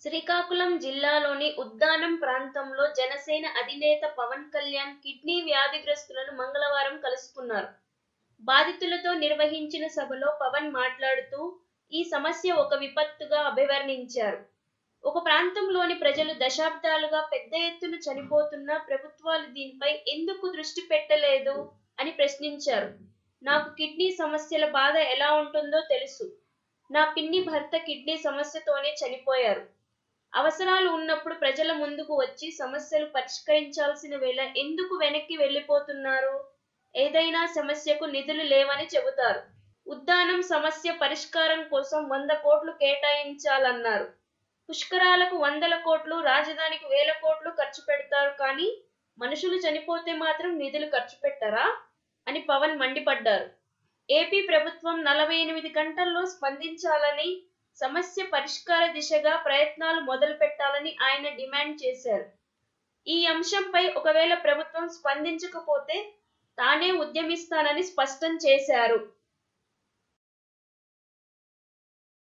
శ్రీకాకుళం జిల్లాలోని ఉద్దానం ప్రాంతంలో జనసేన అధినేత పవన్ కళ్యాణ్ కిడ్నీ వ్యాధిగ్రస్తులను మంగళవారం కలుసుకున్నారు. బాధితులతో నిర్వహించిన సభలో పవన్ మాట్లాడుతూ ఈ సమస్య ఒక విపత్తుగా అభివర్ణించారు. ఒక ప్రాంతంలోని ప్రజలు దశాబ్దాలుగా పెద్ద ఎత్తున చనిపోతున్నా ప్రభుత్వాలు దీనిపై ఎందుకు దృష్టి పెట్టలేదు అని ప్రశ్నించారు. నాకు కిడ్నీ సమస్యల బాధ ఎలా ఉంటుందో తెలుసు. నా పిన్ని భర్త కిడ్నీ సమస్యతోనే చనిపోయారు. అవసరాలు ఉన్నప్పుడు ప్రజల ముందుకు వచ్చి సమస్యలు పరిష్కరించాల్సిన వేళ ఎందుకు వెనక్కి వెళ్ళిపోతున్నారు? ఏదైనా సమస్యకు నిధులు లేవని చెబుతారు. ఉద్దానం సమస్య పరిష్కారం కోసం 100 కోట్లు కేటాయించాలన్నారు. పుష్కరాలకు వందల కోట్లు, రాజధానికి వేల కోట్లు ఖర్చు పెడతారు, కానీ మనుషులు చనిపోతే మాత్రం నిధులు ఖర్చు పెట్టరా అని పవన్ మండిపడ్డారు. ఏపీ ప్రభుత్వం 48 గంటల్లో స్పందించాలని, సమస్య పరిష్కార దిశగా ప్రయత్నాలు మొదలు పెట్టాలని ఆయన డిమాండ్ చేశారు. ఈ అంశంపై ఒకవేళ ప్రభుత్వం స్పందించకపోతే తానే ఉద్యమిస్తానని స్పష్టం చేశారు.